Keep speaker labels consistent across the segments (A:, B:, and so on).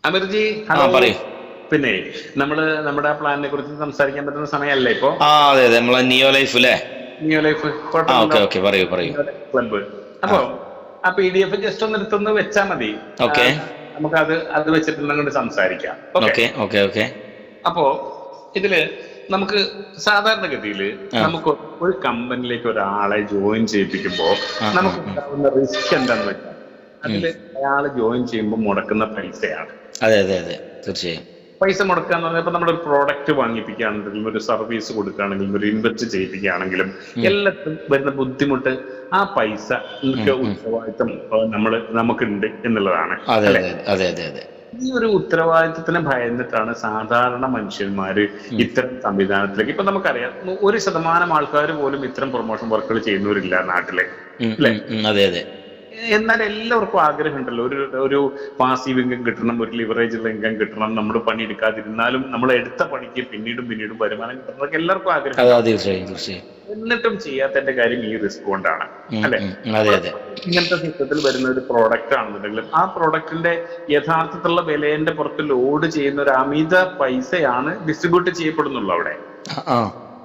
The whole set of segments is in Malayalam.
A: അമീർജി,
B: ആ
A: ഹലോ.
B: പറയൂ.
A: പിന്നെ നമ്മുടെ പ്ലാനിനെ കുറിച്ച് സംസാരിക്കാൻ പറ്റുന്ന സമയമല്ലേ ഇപ്പോ?
B: അതെ അതെ, നമ്മളെ നിയോ ലൈഫ് അല്ലേ?
A: നിയോ ലൈഫ്
B: ഓക്കെ
A: കുഴപ്പമില്ലല്ലോ.
B: ഓക്കെ, പറയൂ പറയൂ.
A: ക്ലബ്ബ്.
B: ആ
A: അപ്പൊ ആ PDF ജസ്റ്റ് ഒന്ന് എടുത്തൊന്ന് വെച്ചാ മതി.
B: ഓക്കെ
A: നമുക്ക് അത് വെച്ചിട്ട് സംസാരിക്കാം. ഓക്കെ.
B: Okay okay okay.
A: അപ്പോ ഇതില് നമുക്ക് സാധാരണഗതിയില്
B: ആ
A: നമുക്ക് ഒരു കമ്പനിയിലേക്ക് ഒരാളെ ജോയിൻ ചെയ്യിപ്പിക്കുമ്പോ
B: ആ ആ
A: നമുക്ക്
B: ആ.
A: ഉണ്ടാവുന്ന റിസ്ക് എന്താന്ന് വെച്ചാൽ
B: ഉം.
A: അതില് അയാള് ജോയിൻ ചെയ്യുമ്പോൾ മുടക്കുന്ന പൈസയാണ്.
B: അതെ അതെ അതെ, തീർച്ചയായും.
A: പൈസ മുടക്കുക എന്ന് പറഞ്ഞാൽ ഇപ്പൊ നമ്മളൊരു പ്രോഡക്റ്റ് വാങ്ങിപ്പിക്കുകയാണെങ്കിലും ഒരു സർവീസ് കൊടുക്കുകയാണെങ്കിലും ഒരു ഇൻവെസ്റ്റ് ചെയ്യിപ്പിക്കുകയാണെങ്കിലും
B: ഉം,
A: എല്ലാത്തിനും വരുന്ന ബുദ്ധിമുട്ട് ആ പൈസ
B: ഉം, ഉം.
A: ഉത്തരവാദിത്തം നമുക്കുണ്ട് എന്നുള്ളതാണ്.
B: അതെ
A: അല്ലെ?
B: അതെ അതെ അതെ അതെ.
A: ഈ ഒരു ഉത്തരവാദിത്തത്തിന് ഭയന്നിട്ടാണ് സാധാരണ മനുഷ്യന്മാര്
B: ഉം,
A: ഇത്തരം സംവിധാനത്തിലേക്ക്. ഇപ്പൊ നമുക്കറിയാം 1% ആൾക്കാർ പോലും ഇത്തരം പ്രൊമോഷൻ വർക്കുകൾ ചെയ്യുന്നവരില്ല നാട്ടിലെ.
B: ഉം,
A: അല്ലെ?
B: ഉം, ഉം. അതെ അതെ.
A: എന്നാൽ എല്ലാവർക്കും ആഗ്രഹം ഉണ്ടല്ലോ, ഒരു പാസീവ് ഇൻകം കിട്ടണം, ഒരു ലിവറേജ് ഉള്ള ഇൻകം കിട്ടണം, നമ്മൾ പണിയെടുക്കാതിരുന്നാലും നമ്മൾ എടുത്ത പണിക്ക് പിന്നീടും വരുമാനം കിട്ടണം, എല്ലാവർക്കും ആഗ്രഹം
B: അതെ
A: ഉണ്ടാവും.
B: തീർച്ചയായും തീർച്ചയായും.
A: എന്നിട്ടും ചെയ്യാത്തതിന്റെ കാര്യം ഈ റിസ്ക് കൊണ്ടാണ്.
B: ഉം,
A: അല്ലെ?
B: ഉം. അതെ അതെ.
A: ഇങ്ങനത്തെ സിസ്റ്റത്തിൽ വരുന്ന ഒരു പ്രോഡക്റ്റ് ആണെന്നുണ്ടെങ്കിലും ആ പ്രോഡക്റ്റിന്റെ യഥാർത്ഥത്തിലുള്ള വിലേന്റെ പുറത്ത് ലോഡ് ചെയ്യുന്ന ഒരു അമിത പൈസയാണ് ഡിസ്ട്രിബ്യൂട്ട് ചെയ്യപ്പെടുന്നുള്ളൂ അവിടെ.
B: ആ ആ.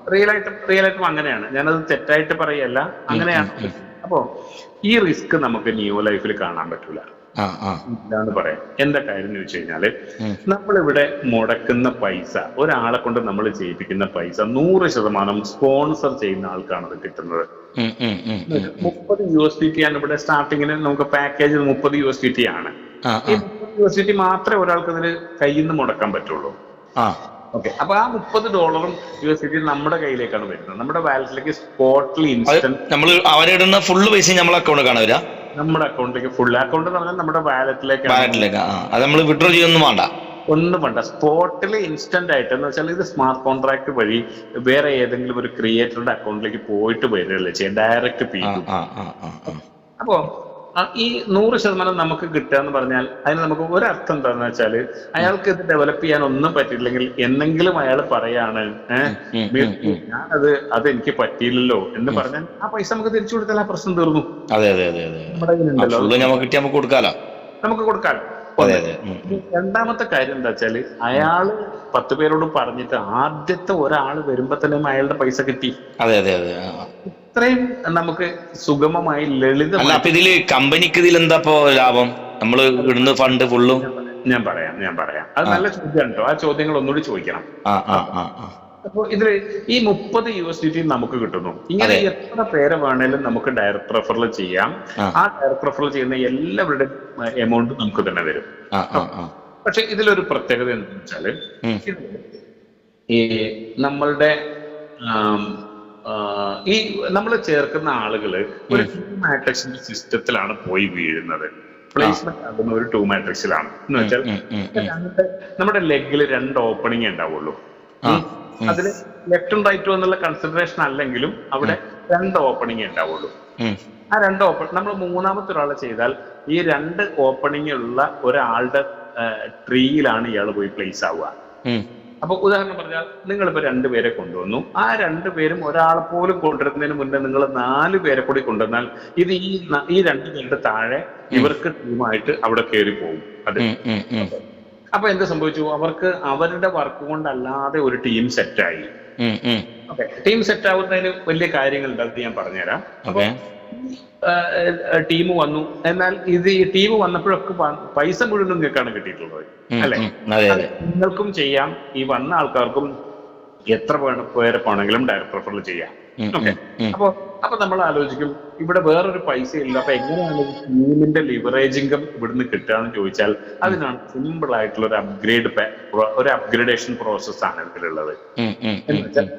A: റിയലായിട്ടും അങ്ങനെയാണ്. ഞാനത് തെറ്റായിട്ട് പറയല്ല,
B: ഉം, ഉം,
A: അങ്ങനെയാണ്.
B: ഉം.
A: അപ്പോ ഈ റിസ്ക് നമുക്ക് നിയോ ലൈഫിൽ കാണാൻ പറ്റൂല.
B: ആ ആ.
A: ഇല്ലാന്ന് പറയാം. എന്താ കാര്യം എന്ന് വെച്ച് കഴിഞ്ഞാല്
B: ഉം,
A: നമ്മളിവിടെ മുടക്കുന്ന പൈസ, ഒരാളെ കൊണ്ട് നമ്മൾ ചെയ്യിപ്പിക്കുന്ന പൈസ 100% സ്പോൺസർ ചെയ്യുന്ന ആൾക്കാണ് അത് കിട്ടുന്നത്.
B: ഉം, ഉം, ഉം, ഉം, ഉം.
A: $30 ആണ് ഇവിടെ സ്റ്റാർട്ടിങ്ങിന് നമുക്ക് പാക്കേജ്. $30 ആണ്.
B: ആ
A: ഈ
B: ആ
A: $30 മാത്രമേ ഒരാൾക്ക് ഇതിന് കയ്യിൽ നിന്ന് മുടക്കാൻ പറ്റുള്ളൂ.
B: ആ.
A: ഓക്കെ. അപ്പൊ ആ $30 നമ്മുടെ കയ്യിലേക്കാണ് വരുന്നത്, നമ്മുടെ വാലറ്റിലേക്ക് സ്പോട്ടിൽ
B: അത്
A: ഇൻസ്റ്റന്റ്
B: നമ്മൾ അവരിടുന്ന ഫുള്ള് പൈസ നമ്മളെ അക്കൗണ്ട് കാണാൻ വരാ?
A: നമ്മുടെ അക്കൗണ്ടിലേക്ക്, ഫുൾ അക്കൗണ്ട് എന്ന് പറഞ്ഞാൽ നമ്മുടെ വാലറ്റിലേക്കാണ്.
B: വാലറ്റിലേക്ക്. ആ, അത് നമ്മൾ വിഡ്രോ ചെയ്യൊന്നും വേണ്ട.
A: ഒന്നും വേണ്ട. സ്പോട്ടിൽ ഇൻസ്റ്റന്റ് ആയിട്ട് എന്ന് വെച്ചാൽ ഇത് സ്മാർട്ട് കോൺട്രാക്ട് വഴി വേറെ ഏതെങ്കിലും ഒരു ക്രിയേറ്ററുടെ അക്കൗണ്ടിലേക്ക് പോയിട്ട് വരികയല്ലേ ചെയ്യാം, ഡയറക്റ്റ് പി.
B: ആ ആ ആ ആ ആ.
A: അപ്പോ ഈ 100% നമുക്ക് കിട്ടുക എന്ന് പറഞ്ഞാൽ അതിന് നമുക്ക് ഒരർത്ഥം എന്താണെന്ന് വെച്ചാൽ അയാൾക്ക് ഇത് ഡെവലപ്പ് ചെയ്യാൻ ഒന്നും പറ്റിയില്ലെങ്കിൽ എന്നെങ്കിലും അയാൾ പറയാണ്,
B: ഉം, ഉം, ഉം.
A: അത് എനിക്ക് പറ്റിയില്ലല്ലോ എന്ന് പറഞ്ഞാൽ ആ പൈസ നമുക്ക് തിരിച്ചു കൊടുത്താൽ ആ പ്രശ്നം തീർന്നു.
B: അതെ അതെ അതെ അതെ.
A: നമ്മുടെ കയ്യിലുണ്ടല്ലോ,
B: ഫുള്ള് നമുക്ക് കിട്ടി നമുക്ക് കൊടുക്കാലോ.
A: നമുക്ക് കൊടുക്കാം.
B: അതെ അതെ. ഉം, ഉം.
A: രണ്ടാമത്തെ കാര്യം എന്താ വെച്ചാല് അയാള് 10 പേരോട് പറഞ്ഞിട്ട് ആദ്യത്തെ ഒരാൾ വരുമ്പോ തന്നെ അയാളുടെ പൈസ കിട്ടി.
B: അതെ അതെ അതെ. ആ.
A: ഇത്രയും നമുക്ക് സുഗമമായി
B: അല്ല,
A: ലളിതമായി.
B: അപ്പൊ ഇതില് കമ്പനിക്ക് ഇതിലെന്താ ഇപ്പൊ ലാഭം? നമ്മള് ഇടുന്ന ഫണ്ട് ഫുള്ളും.
A: ഞാൻ പറയാം. അത് നല്ല ചോദ്യമാണ് കേട്ടോ. ആ ചോദ്യങ്ങൾ ഒന്നുകൂടി ചോദിക്കണം.
B: ആ ആ ആ ആ.
A: അപ്പൊ ഇതില് ഈ $30 നമുക്ക് കിട്ടുന്നു. ഇങ്ങനെ
B: അതെ.
A: എത്ര പേരെ വേണേലും നമുക്ക് ഡയറക്ട് റെഫറൽ ചെയ്യാം.
B: ആ
A: ആ ഡയറക്ട് റെഫറൽ ചെയ്യുന്ന എല്ലാവരുടെയും എമൗണ്ട് നമുക്ക് തന്നെ വരും.
B: ആ ആ ആ.
A: പക്ഷെ ഇതിലൊരു പ്രത്യേകത എന്താണെന്ന് വെച്ചാല്
B: ഉം.
A: ഈ നമ്മളുടെ ഈ നമ്മൾ ചേർക്കുന്ന ആളുകള് ഒരു 2 മാട്രിക്സിന്റെ സിസ്റ്റത്തിലാണ് പോയി വീഴുന്നത്. പ്ലേസ്മെന്റ് ആകുന്ന ഒരു 2 മാട്രിക്സിലാണ് എന്ന് വെച്ചാൽ
B: ഉം, ഉം, ഉം.
A: നമ്മുടെ ലെഗിൽ 2 ഓപ്പണിംഗ് ഉണ്ടാവുള്ളൂ.
B: ആ.
A: അതില് ലെഫ്റ്റും റൈറ്റും എന്നുള്ള കൺസിഡറേഷൻ അല്ലെങ്കിലും അവിടെ 2 ഓപ്പണിംഗ് ഉണ്ടാവുള്ളൂ.
B: ഉം.
A: ആ 2 ഓപ്പണിംഗ് നമ്മൾ മൂന്നാമത്തെ ഒരാളെ ചെയ്താൽ ഈ 2 ഓപ്പണിംഗ് ഉള്ള ഒരാളുടെ ട്രീയിലാണ് ഇയാൾ പോയി പ്ലേസ് ആവുക.
B: ഉം.
A: അപ്പൊ ഉദാഹരണം പറഞ്ഞാൽ നിങ്ങളിപ്പോ 2 പേരെ കൊണ്ടുവന്നു. ആ 2 പേരും ഒരാളെ പോലും കൊണ്ടുവരുന്നതിന് മുന്നേ നിങ്ങൾ 4 പേരെ കൂടി കൊണ്ടുവന്നാൽ ഇത് ഈ 2 പേരുടെ താഴെ ഇവർക്ക് ടീമായിട്ട് അവിടെ കയറി പോകും. അത്
B: ഉം, ഉം, ഉം.
A: അപ്പൊ എന്ത് സംഭവിച്ചു? അവർക്ക് അവരുടെ വർക്ക് കൊണ്ടല്ലാതെ ഒരു ടീം സെറ്റായി.
B: ഉം, ഉം.
A: ഓക്കെ. ടീം സെറ്റ് ആവുന്നതിന് വലിയ കാര്യങ്ങളുണ്ട്, അത് ഞാൻ പറഞ്ഞുതരാം. അപ്പൊ
B: ഓക്കെ.
A: ടീം വന്നു. എന്നാൽ ഈ ടീം വന്നപ്പോഴൊക്കെ പൈസ മുഴുവൻ നിങ്ങൾക്കാണ് കിട്ടിയിട്ടുള്ളത്,
B: ഉം,
A: അല്ലെ?
B: ഉം. അതെ അതെ.
A: നിങ്ങൾക്കും ചെയ്യാം, ഈ വന്ന ആൾക്കാർക്കും എത്ര പേരെ വേണമെങ്കിലും ഡയറക്ട് റെഫറൽ ചെയ്യാം.
B: ഉം,
A: ഓക്കെ.
B: ഉം, ഉം.
A: അപ്പൊ നമ്മൾ ആലോചിക്കും ഇവിടെ വേറൊരു പൈസ ഇല്ല, അപ്പൊ എങ്ങനെയാണ് ടീമിന്റെ ലിവറേജ് ഇൻകം ഇവിടുന്ന് കിട്ടുകയെന്ന് ചോദിച്ചാൽ അതിനാണ് സിമ്പിൾ ആയിട്ടുള്ള ഒരു അപ്ഗ്രേഡേഷൻ പ്രോസസ് ആണ് ഇതിലുള്ളത്.
B: ഉം, ഉം,
A: എന്ന്
B: ഉം,
A: വെച്ചാൽ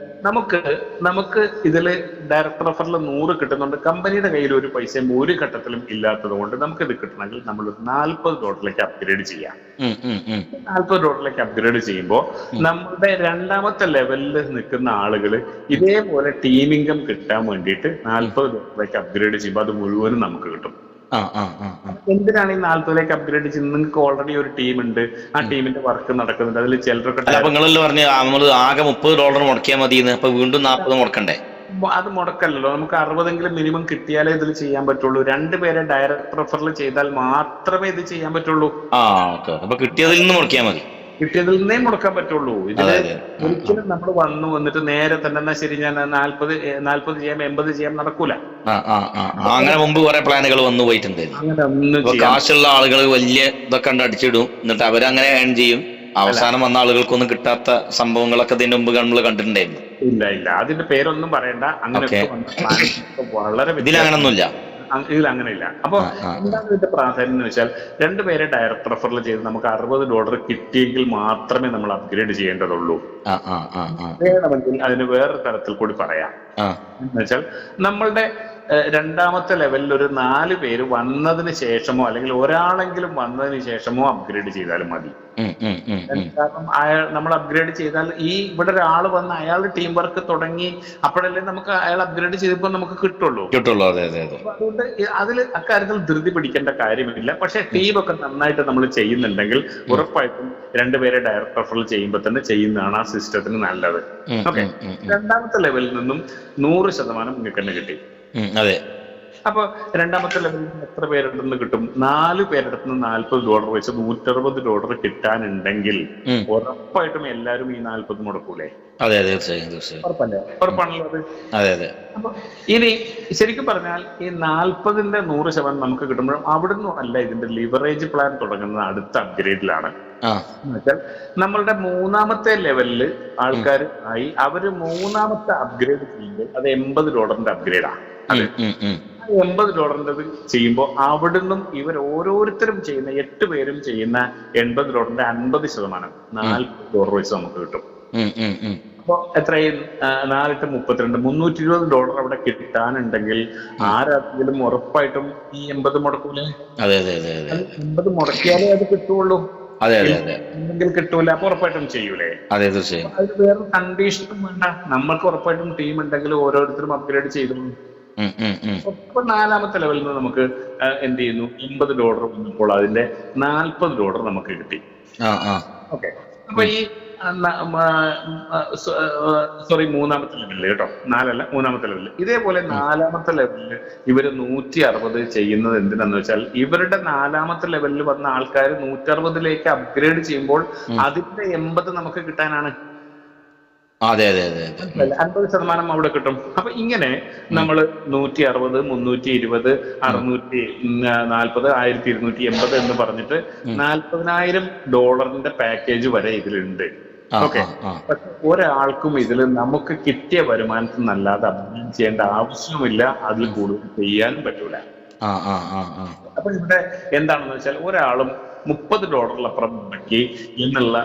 A: നമുക്ക് ഇതില് ഡയറക്ട് റെഫറിൽ 100 കിട്ടുന്നുണ്ട്. കമ്പനിയുടെ കയ്യിൽ ഒരു പൈസയും ഒരു ഘട്ടത്തിലും ഇല്ലാത്തത് കൊണ്ട് നമുക്ക് ഇത് കിട്ടണമെങ്കിൽ നമ്മൾ $40 അപ്ഗ്രേഡ് ചെയ്യാം.
B: ഉം, ഉം, ഉം.
A: $40 അപ്ഗ്രേഡ് ചെയ്യുമ്പോൾ നമ്മുടെ രണ്ടാമത്തെ ലെവലിൽ നിൽക്കുന്ന ആളുകൾ ഇതേപോലെ ടീം ഇൻകം കിട്ടാൻ വേണ്ടിയിട്ട് $40 അപ്ഗ്രേഡ് ചെയ്യുമ്പോൾ അത് മുഴുവനും നമുക്ക് കിട്ടും.
B: ആ ആ ആ ആ.
A: എന്തിനാണ് ഈ $40 അപ്ഗ്രേഡ് ചെയ്യുന്നത്? നിങ്ങൾക്ക് ഓൾറെഡി ഒരു ടീം ഉണ്ട്, ആ ടീമിന്റെ വർക്ക് നടക്കുന്നുണ്ട്. അതിൽ ചിലരൊക്കെ
B: അല്ല, അപ്പൊ നിങ്ങളല്ലേ പറഞ്ഞ നമ്മള് ആകെ $30 മുടക്കിയാൽ മതി. അപ്പൊ വീണ്ടും 40 മുടക്കണ്ടേ?
A: അത് മുടക്കല്ലല്ലോ. നമുക്ക് 60 മിനിമം കിട്ടിയാലേ ഇതിൽ ചെയ്യാൻ പറ്റുള്ളൂ. 2 പേരെ ഡയറക്റ്റ് റെഫറൽ ചെയ്താൽ മാത്രമേ ഇത് ചെയ്യാൻ പറ്റുള്ളൂ.
B: ഓക്കെ. അപ്പൊ കിട്ടിയതിൽ നിന്ന് മുടക്കിയാൽ മതി.
A: കിട്ടിയതിൽ നിന്നേ മുടക്കാൻ പറ്റുള്ളൂ. ഇതില് ഒരിക്കലും നമ്മൾ വന്നിട്ട് നേരെ തന്നെ എന്നാ ശരി ഞാൻ 40 ചെയ്യാം 80 ചെയ്യാം നടക്കൂല.
B: അങ്ങനെ മുമ്പ് കുറെ പ്ലാനുകൾ വന്നു പോയിട്ടുണ്ട്.
A: അങ്ങനെ ഒന്നും
B: കാശുള്ള ആളുകൾ വലിയ ഇതൊക്കെ കണ്ട് അടിച്ചിടും, എന്നിട്ട് അവരങ്ങനെ ഏൺ ചെയ്യും. അവസാനം വന്ന ആളുകൾക്കൊന്നും കിട്ടാത്ത സംഭവങ്ങളൊക്കെ ഇതിന്റെ മുമ്പ് നമ്മൾ കണ്ടിട്ടുണ്ടായിരുന്നു.
A: ഇല്ല അതിന്റെ പേരൊന്നും പറയണ്ട. അങ്ങനെ വളരെ
B: ഇതിലങ്ങനൊന്നുമില്ല.
A: ഇതിൽ അങ്ങനെയില്ല. അപ്പൊ എന്താണ് ഇതിന്റെ പ്രാധാന്യം എന്ന് വെച്ചാൽ 2 പേരെ ഡയറക്റ്റ് റെഫറൽ ചെയ്ത് നമുക്ക് $60 കിട്ടിയെങ്കിൽ മാത്രമേ നമ്മൾ അപ്ഗ്രേഡ് ചെയ്യേണ്ടതുള്ളൂ. വേണമെങ്കിൽ അതിന് വേറൊരു തരത്തിൽ കൂടി പറയാം. എന്ന് വെച്ചാൽ നമ്മളുടെ രണ്ടാമത്തെ ലെവലിൽ ഒരു 4 പേര് വന്നതിന് ശേഷമോ അല്ലെങ്കിൽ ഒരാളെങ്കിലും വന്നതിന് ശേഷമോ അപ്ഗ്രേഡ് ചെയ്താലും മതി. കാരണം നമ്മൾ അപ്ഗ്രേഡ് ചെയ്താൽ ഇവിടെ ഒരാൾ വന്ന് അയാൾ ടീം വർക്ക് തുടങ്ങി അപ്പോഴല്ലേ നമുക്ക് അയാൾ അപ്ഗ്രേഡ് ചെയ്തപ്പോൾ നമുക്ക് കിട്ടുള്ളൂ. അതുകൊണ്ട് അക്കാര്യത്തിൽ ധൃതി പിടിക്കേണ്ട കാര്യമില്ല. പക്ഷെ ടീമൊക്കെ നന്നായിട്ട് നമ്മൾ ചെയ്യുന്നുണ്ടെങ്കിൽ ഉറപ്പായിട്ടും 2 പേരെ ഡയറക്റ്റ് റെഫറൽ ചെയ്യുമ്പോൾ തന്നെ ചെയ്യുന്നതാണ് ആ സിസ്റ്റത്തിന് നല്ലത്. ഓക്കെ, രണ്ടാമത്തെ ലെവലിൽ നിന്നും 100% നിങ്ങൾക്ക് തന്നെ കിട്ടി.
B: അതെ.
A: അപ്പൊ രണ്ടാമത്തെ ലെവലിൽ എത്ര പേരെടുത്ത് കിട്ടും? 4 പേരെടുത്ത് $40 വെച്ച് $160 കിട്ടാനുണ്ടെങ്കിൽ ഉറപ്പായിട്ടും എല്ലാരും ഈ 40 മുടക്കൂലേ?
B: അതെ, തീർച്ചയായും.
A: ഉറപ്പാണല്ലോ അത്. അപ്പൊ ഇനി ശരിക്കും പറഞ്ഞാൽ ഈ 40ന്റെ 100% നമുക്ക് കിട്ടുമ്പോഴും അവിടുന്ന് അല്ല ഇതിന്റെ ലിവറേജ് പ്ലാൻ തുടങ്ങുന്നത് അടുത്ത അപ്ഗ്രേഡിലാണ്. എന്നുവെച്ചാൽ നമ്മളുടെ 3ാമത്തെ ലെവലില് ആൾക്കാർ ആയി അവര് 3ാമത്തെ അപ്ഗ്രേഡ് ചെയ്യുമ്പോൾ അത് $80 അപ്ഗ്രേഡാണ്. അത് $80 ചെയ്യുമ്പോൾ അവിടുന്ന് ഇവർ ഓരോരുത്തരും ചെയ്യുന്ന 8 പേരും ചെയ്യുന്ന $80 50% $40 വെച്ച് നമുക്ക് കിട്ടും. അപ്പൊ എത്രയും 4 × 32 $320 അവിടെ കിട്ടാനുണ്ടെങ്കിൽ ആരാണെങ്കിലും ഉറപ്പായിട്ടും ഈ 80 മുടക്കൂലേ? 80 മുടക്കിയാലേ അത് കിട്ടുള്ളൂ, എന്തെങ്കിൽ കിട്ടൂല. അപ്പൊ ഉറപ്പായിട്ടും ചെയ്യൂലേ? അത് വേറെ കണ്ടീഷനും വേണ്ട. നമ്മൾക്ക് ഉറപ്പായിട്ടും ടീം ഉണ്ടെങ്കിൽ ഓരോരുത്തരും അപ്ഗ്രേഡ് ചെയ്തു. ഇപ്പൊ 4ാമത്തെ ലെവലിൽ നിന്ന് നമുക്ക് എന്ത് ചെയ്യുന്നു? $80 വന്നപ്പോൾ അതിന്റെ $40 നമുക്ക് കിട്ടി. ഓക്കെ, അപ്പൊ ഈ 3ാമത്തെ ലെവലില് കേട്ടോ, 4അല്ല 3ാമത്തെ ലെവലില് ഇതേപോലെ 4ാമത്തെ ലെവലില് ഇവര് 160 ചെയ്യുന്നത് എന്തിനാന്ന് വെച്ചാൽ ഇവരുടെ 4ാമത്തെ ലെവലിൽ വന്ന ആൾക്കാർ 160ലേക്ക് അപ്ഗ്രേഡ് ചെയ്യുമ്പോൾ അതിന്റെ 80 നമുക്ക് കിട്ടാനാണ്. 50% അവിടെ കിട്ടും. അപ്പൊ ഇങ്ങനെ നമ്മൾ 160, 320, 640, 1280 എന്ന് പറഞ്ഞിട്ട് $40,000 പാക്കേജ് വരെ ഇതിലുണ്ട്. ഓക്കെ, പക്ഷെ ഒരാൾക്കും ഇതിൽ നമുക്ക് കിട്ടിയ വരുമാനത്തിൽ നല്ലാതെ അപ്ഗ്രേഡ് ചെയ്യേണ്ട ആവശ്യമില്ല, അതിൽ കൂടുതൽ ചെയ്യാനും പറ്റൂല. അപ്പൊ ഇവിടെ എന്താണെന്ന് വെച്ചാൽ ഒരാളും $30 അപ്പുറം മുടക്കി എന്നുള്ള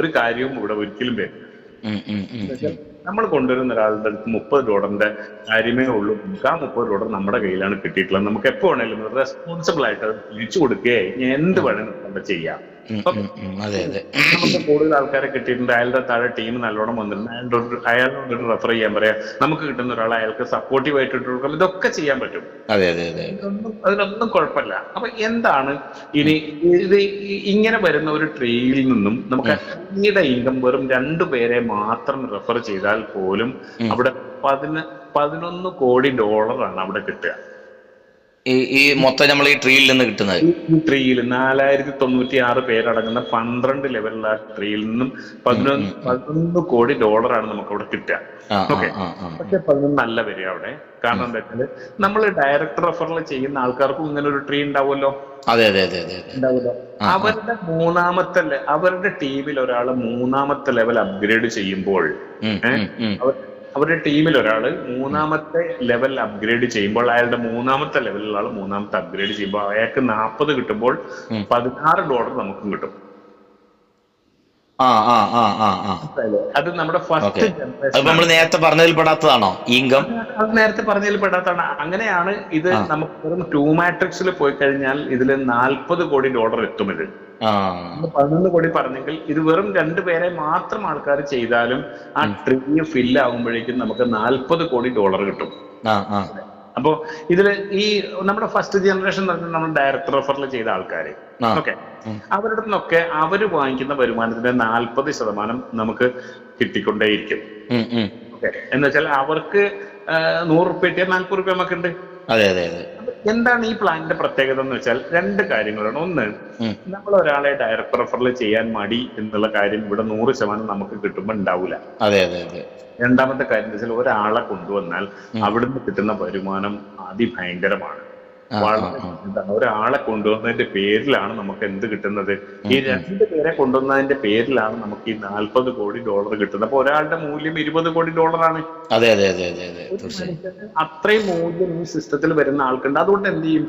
A: ഒരു കാര്യവും ഇവിടെ ഒരിക്കലും വരും. നമ്മൾ കൊണ്ടുവരുന്ന ഒരാളുടെ അടുത്ത് $30 കാര്യമേ ഉള്ളൂ. നമുക്ക് ആ $30 നമ്മുടെ കയ്യിലാണ് കിട്ടിയിട്ടുള്ളത്. നമുക്ക് എപ്പോ വേണേലും റെസ്പോൺസിബിൾ ആയിട്ട് അത് തിരിച്ചു കൊടുക്കുകയെ എന്ത് വേണമെങ്കിലും ചെയ്യാം. നമുക്ക് കൂടുതൽ ആൾക്കാരെ കിട്ടിയിട്ടുണ്ട്, അയാളുടെ താഴെ ടീം നല്ലോണം വന്നിട്ടുണ്ട്, അയാളോട് റെഫർ ചെയ്യാൻ പറയാം, നമുക്ക് കിട്ടുന്ന ഒരാളെ അയാൾക്ക് സപ്പോർട്ടീവ് ആയിട്ട് ഇട്ട് കൊടുക്കാം. ഇതൊക്കെ ചെയ്യാൻ പറ്റും, അതിനൊന്നും കുഴപ്പമില്ല. അപ്പൊ എന്താണ് ഇനി ഇത് ഇങ്ങനെ വരുന്ന ഒരു ട്രീയിൽ നിന്നും നമുക്ക് പിന്നീട് ഇൻകം വെറും 2 പേരെ മാത്രം റെഫർ ചെയ്താൽ പോലും അവിടെ $11 കോടി അവിടെ കിട്ടുക.
B: ഈ മൊത്തം നമ്മൾ ഈ ട്രീയിൽ നിന്ന് കിട്ടുന്നത്,
A: ഈ ട്രീയിൽ 4096 പേരടങ്ങുന്ന 12 ലെവലുള്ള ട്രീയിൽ നിന്നും $11 കോടി നമുക്ക് അവിടെ കിട്ടുക. ഓക്കെ, പക്ഷെ 11 നല്ല വരിക അവിടെ. കാരണം എന്താ വെച്ചാല് നമ്മൾ ഡയറക്റ്റ് റെഫറൽ ചെയ്യുന്ന ആൾക്കാർക്കും ഇങ്ങനെ ഒരു ട്രീ ഉണ്ടാവുമല്ലോ. ഉണ്ടാവുമല്ലോ. അവരുടെ ടീമിൽ ഒരാൾ 3ാമത്തെ ലെവൽ അപ്ഗ്രേഡ് ചെയ്യുമ്പോൾ അവരുടെ ടീമിൽ ഒരാൾ 3ാമത്തെ ലെവൽ അപ്ഗ്രേഡ് ചെയ്യുമ്പോൾ അയാളുടെ 3ാമത്തെ ലെവലിലുള്ള ആൾ 3ാമത്തെ അപ്ഗ്രേഡ് ചെയ്യുമ്പോൾ അയാൾക്ക് 40 കിട്ടുമ്പോൾ $16 നമുക്കും കിട്ടും. അത് നമ്മുടെ ഫസ്റ്റ് ജനറേഷൻ.
B: നേരത്തെ പറഞ്ഞതിൽ പെടാത്തതാണോ ഇൻകം?
A: അത് നേരത്തെ പറഞ്ഞതിൽ പെടാത്തതാണ്. അങ്ങനെയാണ് ഇത്. നമുക്ക് വെറും 2 മാട്രിക്സിൽ പോയി കഴിഞ്ഞാൽ ഇതിൽ $40 കോടി എത്തും. ഇത് 11 കോടി പറഞ്ഞെങ്കിൽ ഇത് വെറും 2 പേരെ മാത്രം ആൾക്കാർ ചെയ്താലും ആ ട്രീ ഫില്ല് ആകുമ്പോഴേക്കും നമുക്ക് $40 കോടി കിട്ടും. അപ്പോ ഇതില് ഈ നമ്മുടെ ഫസ്റ്റ് ജനറേഷൻ നമ്മൾ ഡയറക്റ്റ് റെഫറൽ ചെയ്ത ആൾക്കാര്, ഓക്കെ, അവരുടെ നിന്നൊക്കെ അവര് വാങ്ങിക്കുന്ന വരുമാനത്തിന്റെ 40% നമുക്ക് കിട്ടിക്കൊണ്ടേയിരിക്കും. എന്ന് വെച്ചാൽ അവർക്ക് 100 റുപ്യ കിട്ടിയാൽ 40 റുപ്യ നമുക്കുണ്ട്.
B: അതെ അതെ അതെ.
A: എന്താണ് ഈ പ്ലാനിന്റെ പ്രത്യേകത എന്ന് വെച്ചാൽ 2 കാര്യങ്ങളാണ്. ഒന്ന്, നമ്മൾ ഒരാളെ ഡയറക്ട് റെഫറൽ ചെയ്യാൻ മടി എന്നുള്ള കാര്യം ഇവിടെ 100% നമുക്ക് കിട്ടുമ്പോൾ ഉണ്ടാവില്ല.
B: അതെ അതെ അതെ.
A: രണ്ടാമത്തെ കാര്യം എന്ന് വെച്ചാൽ ഒരാളെ കൊണ്ടുവന്നാൽ അവിടുന്ന് കിട്ടുന്ന വരുമാനം അതിഭയങ്കരമാണ്. ഒരാളെ കൊണ്ടുവന്നതിന്റെ പേരിലാണ് നമുക്ക് എന്ത് കിട്ടുന്നത്? ഈ 2 പേരെ കൊണ്ടുവന്നതിന്റെ പേരിലാണ് നമുക്ക് ഈ $40 കോടി കിട്ടുന്നത്. അപ്പൊ ഒരാളുടെ മൂല്യം $20 കോടി ആണ്.
B: അതെ അതെ അതെ അതെ അതെ.
A: അത്രയും മൂല്യം ഈ സിസ്റ്റത്തിൽ വരുന്ന ആൾക്കുണ്ട്. അതുകൊണ്ട് എന്ത് ചെയ്യും,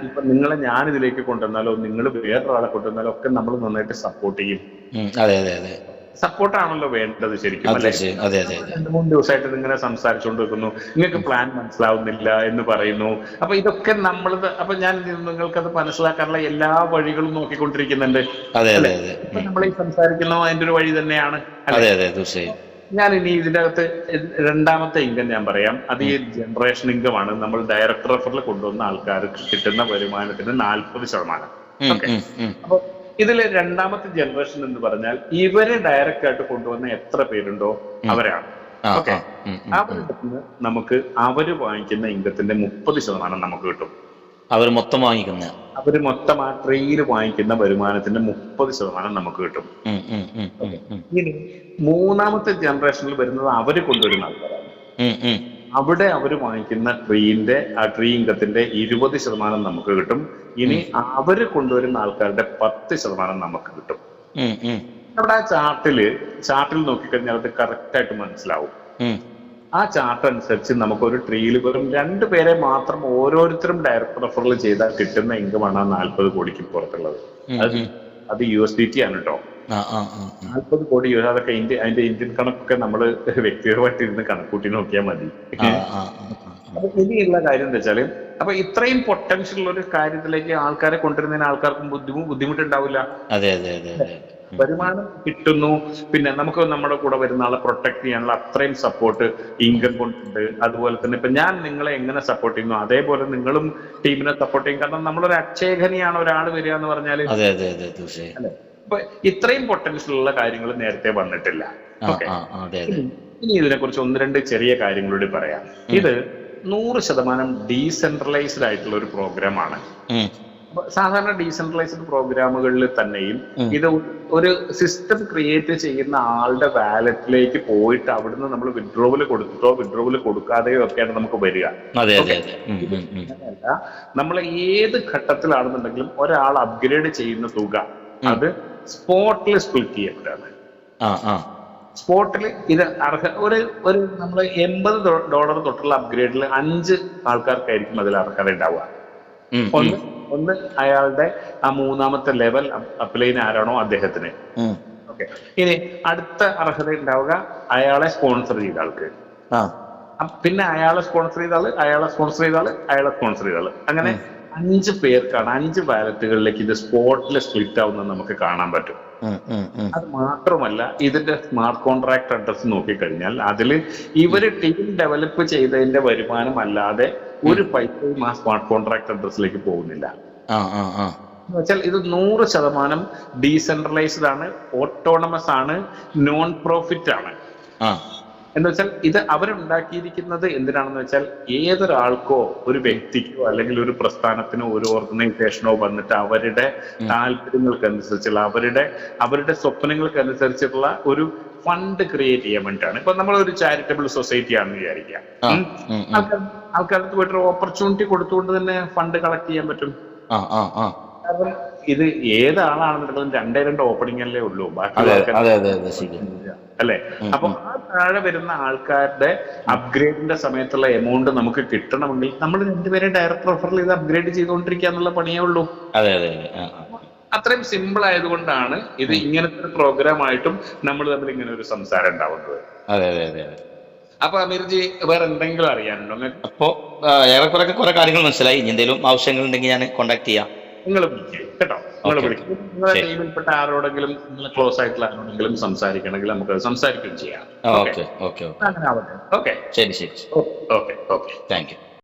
A: ഇപ്പൊ ഞാൻ ഇതിലേക്ക് കൊണ്ടുവന്നാലോ നിങ്ങൾ വേറൊരാളെ കൊണ്ടുവന്നാലോ ഒക്കെ നമ്മൾ നന്നായിട്ട് സപ്പോർട്ട് ചെയ്യും.
B: അതെ അതെ അതെ.
A: സപ്പോർട്ടാണല്ലോ വേണ്ടത് ശരിക്കും. 2-3 ദിവസമായിട്ട് ഇങ്ങനെ സംസാരിച്ചുകൊണ്ട് വെക്കുന്നു, നിങ്ങൾക്ക് പ്ലാൻ മനസ്സിലാവുന്നില്ല എന്ന് പറയുന്നു. അപ്പൊ ഇതൊക്കെ അപ്പൊ ഞാൻ നിങ്ങൾക്കത് മനസ്സിലാക്കാനുള്ള എല്ലാ വഴികളും നോക്കിക്കൊണ്ടിരിക്കുന്നുണ്ട്. നമ്മൾ ഈ സംസാരിക്കുന്നോ അതിന്റെ ഒരു വഴി തന്നെയാണ്. ഞാൻ ഇനി ഇതിന്റെ അകത്ത് രണ്ടാമത്തെ ഇൻകം ഞാൻ പറയാം. അത് ഈ ജനറേഷൻ ഇൻകം ആണ്. നമ്മൾ ഡയറക്ട് റെഫറിൽ കൊണ്ടുവന്ന ആൾക്കാർക്ക് കിട്ടുന്ന വരുമാനത്തിന് 40%. അപ്പൊ ഇതിലെ രണ്ടാമത്തെ ജനറേഷൻ എന്ന് പറഞ്ഞാൽ ഇവരെ ഡയറക്റ്റ് ആയിട്ട് കൊണ്ടുവന്ന എത്ര പേരുണ്ടോ അവരാണ്. ഓക്കെ, അവരിൽ നിന്ന് നമുക്ക് അവര് വാങ്ങിക്കുന്ന ഇൻകത്തിന്റെ 30% നമുക്ക് കിട്ടും.
B: അവര് മൊത്തം
A: ആ ട്രെയിൽ വാങ്ങിക്കുന്ന വരുമാനത്തിന്റെ 30% നമുക്ക് കിട്ടും. ഇനി മൂന്നാമത്തെ ജനറേഷനിൽ വരുന്നത് അവര് കൊണ്ടുവരുന്ന ആൾക്കാരാണ്. അവിടെ അവർ വാങ്ങിക്കുന്ന ട്രീ ഇൻകത്തിന്റെ 20% നമുക്ക് കിട്ടും. ഇനി അവര് കൊണ്ടുവരുന്ന ആൾക്കാരുടെ 10% നമുക്ക് കിട്ടും. നമ്മുടെ ആ ചാർട്ടിൽ നോക്കിക്കഴിഞ്ഞാൽ അത് കറക്റ്റ് ആയിട്ട് മനസ്സിലാവും. ആ ചാർട്ട് അനുസരിച്ച് നമുക്ക് ഒരു ട്രീയിൽ വെറും 2 പേരെ മാത്രം ഓരോരുത്തരും ഡയറക്ട് റെഫറൽ ചെയ്താൽ കിട്ടുന്ന ഇൻകമാണ് 40 കോടിക്ക് പുറത്തുള്ളത്. അത് USDT ആണ് കേട്ടോ. 40 കോടി. അതൊക്കെ അതിന്റെ ഇന്ത്യൻ കണക്കൊക്കെ നമ്മള് വ്യക്തിപരമായിട്ട് ഇരുന്ന് കണക്കൂട്ടി നോക്കിയാൽ മതി. അപ്പൊ ഇനിയുള്ള കാര്യം എന്താ വെച്ചാല്, അപ്പൊ ഇത്രയും പൊട്ടൻഷ്യൽ ഉള്ള ഒരു കാര്യത്തിലേക്ക് ആൾക്കാരെ കൊണ്ടുവരുന്നതിന് ആൾക്കാർക്കും ബുദ്ധിമുട്ടുണ്ടാവില്ല. വരുമാനം കിട്ടുന്നു, പിന്നെ നമുക്ക് നമ്മുടെ കൂടെ വരുന്ന ആളെ പ്രൊട്ടക്ട് ചെയ്യാനുള്ള അത്രയും സപ്പോർട്ട് ഇൻകം കൊണ്ടുണ്ട്. അതുപോലെ തന്നെ ഇപ്പൊ ഞാൻ നിങ്ങളെ എങ്ങനെ സപ്പോർട്ട് ചെയ്യുന്നു അതേപോലെ നിങ്ങളും ടീമിനെ സപ്പോർട്ട് ചെയ്യും. കാരണം നമ്മളൊരു അക്ഷയഖനിയാണ് ഒരാൾ വരിക എന്ന് പറഞ്ഞാല്. അല്ലെ, അപ്പൊ ഇത്രയും പൊട്ടൻഷ്യൽ ഉള്ള കാര്യങ്ങൾ നേരത്തെ വന്നിട്ടില്ല. ഇനി ഇതിനെക്കുറിച്ച് 1-2 ചെറിയ കാര്യങ്ങളോട് പറയാം. ഇത് 100% ഡീസെൻട്രലൈസ്ഡ് ആയിട്ടുള്ള ഒരു പ്രോഗ്രാമാണ്. സാധാരണ ഡീസെൻട്രലൈസ്ഡ് പ്രോഗ്രാമുകളിൽ തന്നെയും ഇത് ഒരു സിസ്റ്റം ക്രിയേറ്റ് ചെയ്യുന്ന ആളുടെ വാലറ്റിലേക്ക് പോയിട്ട് അവിടുന്ന് നമ്മൾ വിഡ്രോവൽ കൊടുത്തിട്ടോ വിഡ്രോവൽ കൊടുക്കാതെയോ ഒക്കെയാണ് നമുക്ക് വരിക. നമ്മൾ ഏത് ഘട്ടത്തിലാണെന്നുണ്ടെങ്കിലും ഒരാൾ അപ്ഗ്രേഡ് ചെയ്യുന്ന തുക അത് സ്പോട്ടിൽ സ്പ്ലിറ്റ് ചെയ്യപ്പെടാണ്. സ്പോട്ടിൽ ഇത് ഒരു നമ്മൾ $80 തൊട്ടുള്ള അപ്ഗ്രേഡിൽ 5 ആൾക്കാർക്കായിരിക്കും അതിൽ അർഹത ഉണ്ടാവുക. ഒന്ന് അയാളുടെ ആ 3ാമത്തെ ലെവൽ അപ്ലൈൻ ആരാണോ അദ്ദേഹത്തിന്. ഓക്കെ, ഇനി അടുത്ത അർഹത ഉണ്ടാവുക അയാളെ സ്പോൺസർ ചെയ്ത ആൾക്ക്, പിന്നെ അയാളെ സ്പോൺസർ ചെയ്ത ആള്, അയാളെ സ്പോൺസർ ചെയ്ത ആള്, അയാളെ സ്പോൺസർ ചെയ്ത ആള്, അങ്ങനെ 5 പേർക്കാണ് 5 വാലറ്റുകളിലേക്ക് ഇത് സ്പോട്ടിൽ സ്പ്ലിറ്റ് ആവുന്നത് നമുക്ക് കാണാൻ പറ്റും. അത് മാത്രമല്ല ഇതിന്റെ സ്മാർട്ട് കോൺട്രാക്ട് അഡ്രസ് നോക്കിക്കഴിഞ്ഞാൽ അതിൽ ഇവര് ടീം ഡെവലപ്പ് ചെയ്തതിന്റെ വരുമാനം അല്ലാതെ ഒരു പൈസയും ആ സ്മാർട്ട് കോൺട്രാക്ട് അഡ്രസ്സിലേക്ക് പോകുന്നില്ല. എന്ന് വെച്ചാൽ ഇത് 100% ഡീസെൻട്രലൈസ്ഡ് ആണ്, ഓട്ടോണമസ് ആണ്, നോൺ പ്രോഫിറ്റ് ആണ്. എന്ന് വെച്ചാൽ ഇത് അവരുണ്ടാക്കിയിരിക്കുന്നത് എന്തിനാണെന്ന് വെച്ചാൽ ഏതൊരാൾക്കോ ഒരു വ്യക്തിക്കോ അല്ലെങ്കിൽ ഒരു പ്രസ്ഥാനത്തിനോ ഒരു ഓർഗനൈസേഷനോ വന്നിട്ട് അവരുടെ താല്പര്യങ്ങൾക്കനുസരിച്ചുള്ള അവരുടെ സ്വപ്നങ്ങൾക്കനുസരിച്ചുള്ള ഒരു ഫണ്ട് ക്രിയേറ്റ് ചെയ്യാൻ വേണ്ടിയിട്ടാണ്. ഇപ്പൊ നമ്മളൊരു ചാരിറ്റബിൾ സൊസൈറ്റി ആണെന്ന് വിചാരിക്കാം. ആൾക്കാർക്ക് പോയിട്ട് ഓപ്പർച്യൂണിറ്റി കൊടുത്തുകൊണ്ട് തന്നെ ഫണ്ട് കളക്ട് ചെയ്യാൻ പറ്റും. കാരണം ഇത് ഏതാളാണെന്നുണ്ടെങ്കിലും 2 ഓപ്പണിംഗ് അല്ലേ ഉള്ളൂ, ബാക്കി അല്ലെ. അപ്പൊ ആ താഴെ വരുന്ന ആൾക്കാരുടെ അപ്ഗ്രേഡിന്റെ സമയത്തുള്ള എമൗണ്ട് നമുക്ക് കിട്ടണമെങ്കിൽ നമ്മൾ 2 പേരെ ഡയറക്ട് റെഫറൽ ചെയ്ത് അപ്ഗ്രേഡ് ചെയ്തുകൊണ്ടിരിക്കുക എന്നുള്ള പണിയേ ഉള്ളൂ. അത്രയും സിമ്പിൾ ആയതുകൊണ്ടാണ് ഇത് ഇങ്ങനത്തെ ഒരു പ്രോഗ്രാം ആയിട്ടും നമ്മൾ തമ്മിൽ ഇങ്ങനെ ഒരു സംസാരം ഉണ്ടാവുന്നത്. അപ്പൊ അമീർജി വേറെ എന്തെങ്കിലും അറിയാനുണ്ടോ?
B: അപ്പോ ഏറെക്കുറെ കുറെ കാര്യങ്ങൾ മനസ്സിലായി. എന്തെങ്കിലും ആവശ്യങ്ങൾ ഉണ്ടെങ്കിൽ ഞാൻ കോൺടാക്ട് ചെയ്യാം.
A: നിങ്ങൾ വിളിക്കും കേട്ടോ, നിങ്ങൾ വിളിക്കും. നിങ്ങളുടെ ടീമിൽപ്പെട്ട ആരോടെങ്കിലും നിങ്ങളെ ക്ലോസ് ആയിട്ടുള്ള ആരോടെങ്കിലും സംസാരിക്കണമെങ്കിൽ നമുക്ക് സംസാരിക്കുകയും ചെയ്യാം.
B: ഓക്കെ,
A: അങ്ങനെ ആവട്ടെ. ഓക്കെ,
B: ശരി.
A: Okay,
B: thank you.